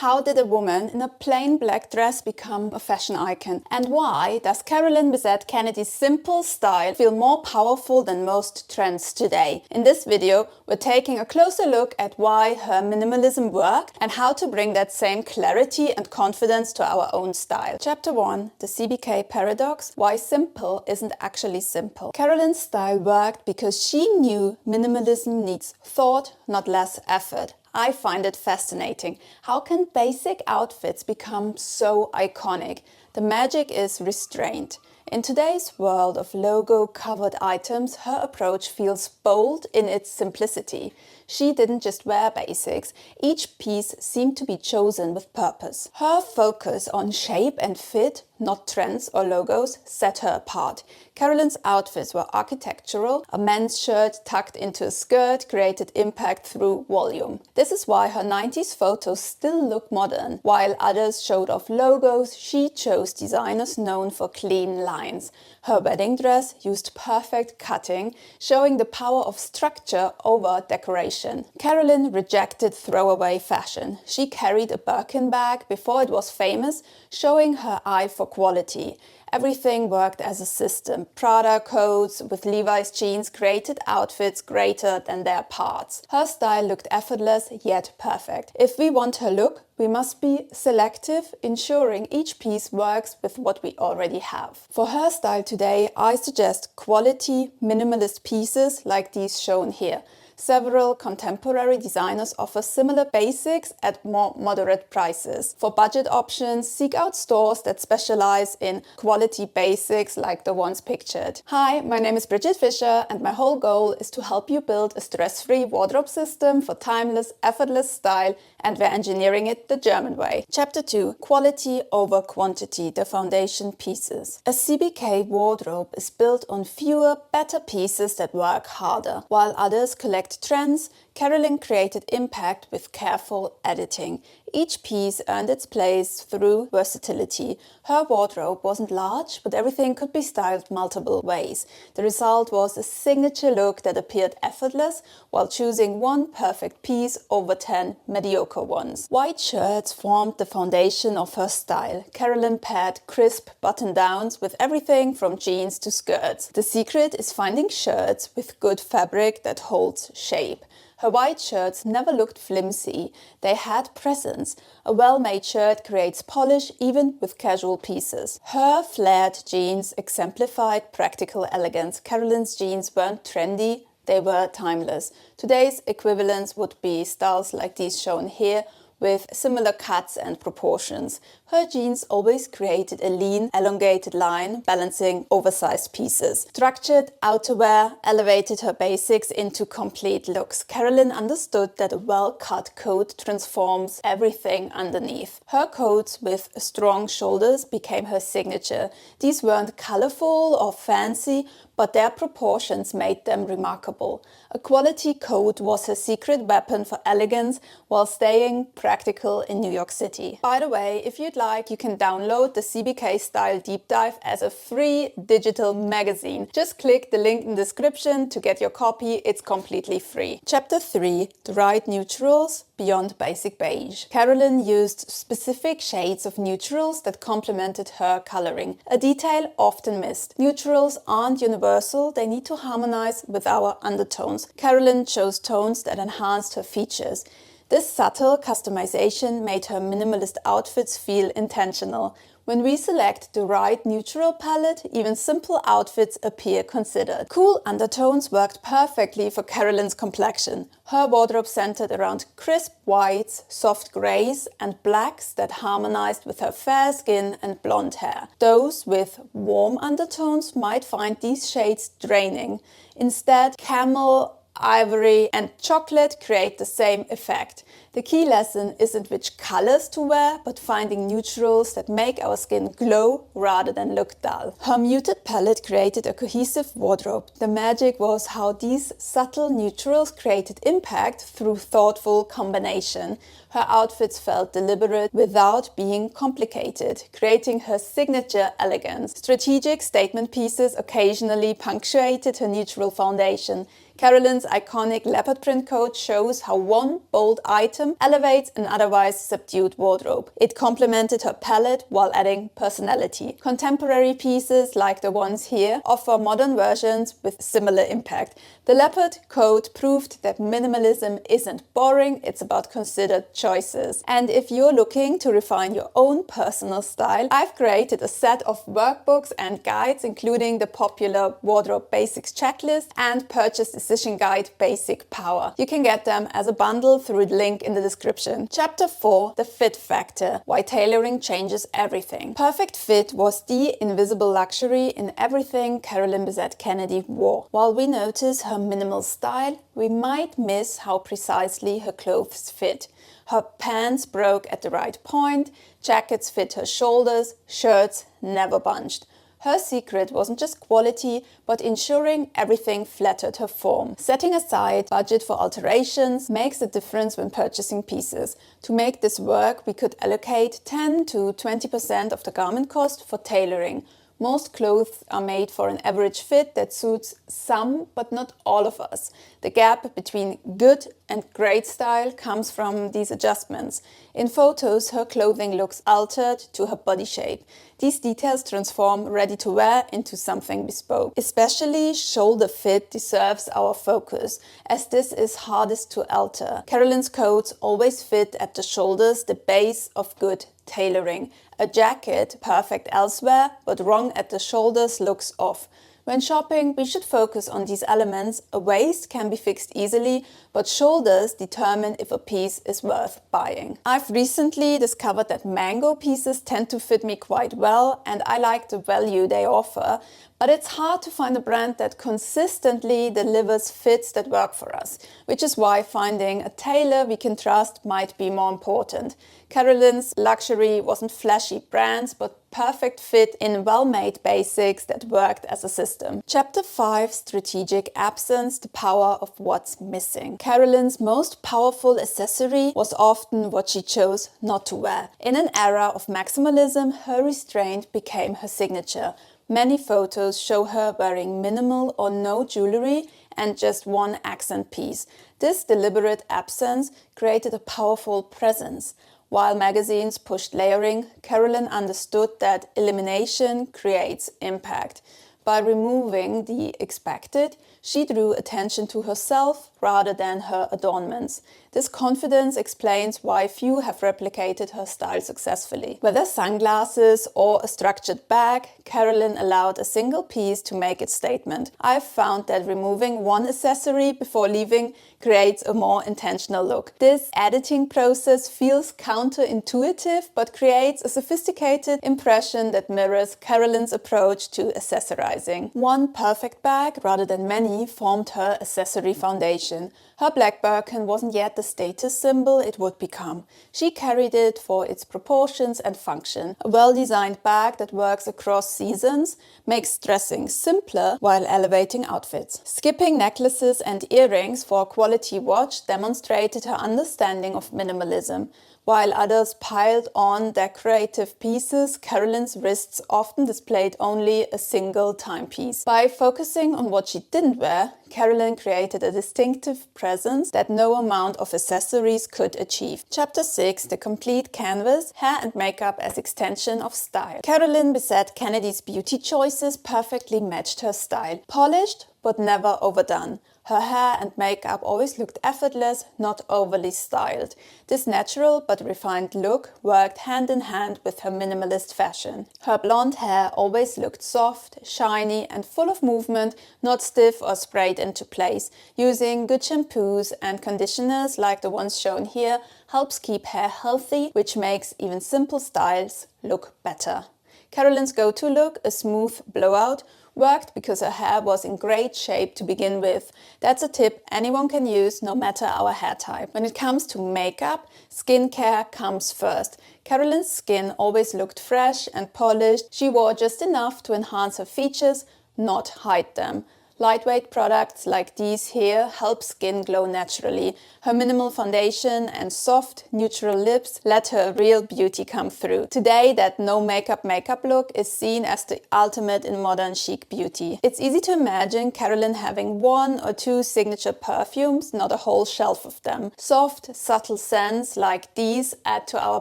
How did a woman in a plain black dress become a fashion icon? And why does Carolyn Bessette-Kennedy's simple style feel more powerful than most trends today? In this video, we're taking a closer look at why her minimalism worked and how to bring that same clarity and confidence to our own style. Chapter 1, the CBK paradox, why simple isn't actually simple. Carolyn's style worked because she knew minimalism needs thought, not less effort. I find it fascinating. How can basic outfits become so iconic? The magic is restraint. In today's world of logo-covered items, her approach feels bold in its simplicity. She didn't just wear basics. Each piece seemed to be chosen with purpose. Her focus on shape and fit, not trends or logos, set her apart. Carolyn's outfits were architectural. A men's shirt tucked into a skirt created impact through volume. This is why her 90s photos still look modern. While others showed off logos, she chose designers known for clean lines. Her wedding dress used perfect cutting, showing the power of structure over decoration. Carolyn rejected throwaway fashion. She carried a Birkin bag before it was famous, showing her eye for quality. Everything worked as a system. Prada coats with Levi's jeans created outfits greater than their parts. Her style looked effortless yet perfect. If we want her look, we must be selective, ensuring each piece works with what we already have. For her style today, I suggest quality, minimalist pieces like these shown here. Several contemporary designers offer similar basics at more moderate prices. For budget options, seek out stores that specialize in quality basics like the ones pictured. Hi, my name is Bridget Fisher, and my whole goal is to help you build a stress-free wardrobe system for timeless, effortless style, and we're engineering it the German way. Chapter 2, quality over quantity, the foundation pieces. A CBK wardrobe is built on fewer, better pieces that work harder. While others collect trends, Carolyn created impact with careful editing. Each piece earned its place through versatility. Her wardrobe wasn't large, but everything could be styled multiple ways. The result was a signature look that appeared effortless while choosing one perfect piece over 10 mediocre ones. White shirts formed the foundation of her style. Carolyn paired crisp button-downs with everything from jeans to skirts. The secret is finding shirts with good fabric that holds shape. Her white shirts never looked flimsy. They had presence. A well-made shirt creates polish even with casual pieces. Her flared jeans exemplified practical elegance. Carolyn's jeans weren't trendy, they were timeless. Today's equivalents would be styles like these shown here, with similar cuts and proportions. Her jeans always created a lean, elongated line, balancing oversized pieces. Structured outerwear elevated her basics into complete looks. Carolyn understood that a well-cut coat transforms everything underneath. Her coats with strong shoulders became her signature. These weren't colorful or fancy, but their proportions made them remarkable. A quality coat was her secret weapon for elegance while staying practical in New York City. By the way, if you'd like, you can download the CBK Style Deep Dive as a free digital magazine. Just click the link in the description to get your copy. It's completely free. Chapter 3, the right neutrals beyond basic beige. Carolyn used specific shades of neutrals that complemented her coloring, a detail often missed. Neutrals aren't universal, they need to harmonize with our undertones. Carolyn chose tones that enhanced her features. This subtle customization made her minimalist outfits feel intentional. When we select the right neutral palette, even simple outfits appear considered. Cool undertones worked perfectly for Carolyn's complexion. Her wardrobe centered around crisp whites, soft grays, and blacks that harmonized with her fair skin and blonde hair. Those with warm undertones might find these shades draining. Instead, camel, ivory, and chocolate create the same effect. The key lesson isn't which colors to wear, but finding neutrals that make our skin glow rather than look dull. Her muted palette created a cohesive wardrobe. The magic was how these subtle neutrals created impact through thoughtful combination. Her outfits felt deliberate without being complicated, creating her signature elegance. Strategic statement pieces occasionally punctuated her neutral foundation. Carolyn's iconic leopard print coat shows how one bold item elevates an otherwise subdued wardrobe. It complemented her palette while adding personality. Contemporary pieces like the ones here offer modern versions with similar impact. The leopard coat proved that minimalism isn't boring, it's about considered choices. And if you're looking to refine your own personal style, I've created a set of workbooks and guides, including the popular Wardrobe Basics checklist and Purchase Decision Guide Basic Power. You can get them as a bundle through the link in the description. Chapter 4: The Fit Factor: Why Tailoring Changes Everything. Perfect fit was the invisible luxury in everything Carolyn Bessette-Kennedy wore. While we notice her minimal style, we might miss how precisely her clothes fit. Her pants broke at the right point, jackets fit her shoulders, shirts never bunched. Her secret wasn't just quality, but ensuring everything flattered her form. Setting aside budget for alterations makes a difference when purchasing pieces. To make this work, we could allocate 10 to 20% of the garment cost for tailoring. Most clothes are made for an average fit that suits some, but not all of us. The gap between good and great style comes from these adjustments. In photos, her clothing looks altered to her body shape. These details transform ready-to-wear into something bespoke. Especially shoulder fit deserves our focus, as this is hardest to alter. Carolyn's coats always fit at the shoulders, the base of good tailoring. A jacket, perfect elsewhere, but wrong at the shoulders, looks off. When shopping, we should focus on these elements. A waist can be fixed easily, but shoulders determine if a piece is worth buying. I've recently discovered that mango pieces tend to fit me quite well, and I like the value they offer. But it's hard to find a brand that consistently delivers fits that work for us, which is why finding a tailor we can trust might be more important. Carolyn's luxury wasn't flashy brands, but perfect fit in well-made basics that worked as a system. Chapter 5: Strategic Absence: The Power of What's Missing. Carolyn's most powerful accessory was often what she chose not to wear. In an era of maximalism, her restraint became her signature. Many photos show her wearing minimal or no jewelry and just one accent piece. This deliberate absence created a powerful presence. While magazines pushed layering, Carolyn understood that elimination creates impact. By removing the expected, she drew attention to herself rather than her adornments. This confidence explains why few have replicated her style successfully. Whether sunglasses or a structured bag, Carolyn allowed a single piece to make its statement. I've found that removing one accessory before leaving creates a more intentional look. This editing process feels counterintuitive, but creates a sophisticated impression that mirrors Carolyn's approach to accessorizing. One perfect bag, rather than many, formed her accessory foundation. Her black Birkin wasn't yet the status symbol it would become. She carried it for its proportions and function. A well-designed bag that works across seasons makes dressing simpler while elevating outfits. Skipping necklaces and earrings for a quality watch demonstrated her understanding of minimalism. While others piled on decorative pieces, Carolyn's wrists often displayed only a single timepiece. By focusing on what she didn't wear, Carolyn created a distinctive presence that no amount of accessories could achieve. Chapter 6: The Complete Canvas: Hair and Makeup as Extension of Style. Carolyn Bessette-Kennedy's beauty choices perfectly matched her style. Polished, but never overdone. Her hair and makeup always looked effortless, not overly styled. This natural but refined look worked hand in hand with her minimalist fashion. Her blonde hair always looked soft, shiny and full of movement, not stiff or sprayed into place. Using good shampoos and conditioners like the ones shown here helps keep hair healthy, which makes even simple styles look better. Carolyn's go-to look, a smooth blowout, worked because her hair was in great shape to begin with. That's a tip anyone can use, no matter our hair type. When it comes to makeup, skincare comes first. Carolyn's skin always looked fresh and polished. She wore just enough to enhance her features, not hide them. Lightweight products like these here help skin glow naturally. Her minimal foundation and soft, neutral lips let her real beauty come through. Today, that no makeup look is seen as the ultimate in modern chic beauty. It's easy to imagine Carolyn having 1 or 2 signature perfumes, not a whole shelf of them. Soft, subtle scents like these add to our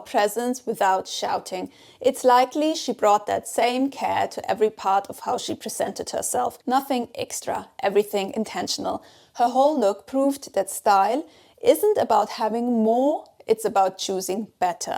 presence without shouting. It's likely she brought that same care to every part of how she presented herself. Nothing extra, everything intentional. Her whole look proved that style isn't about having more, it's about choosing better.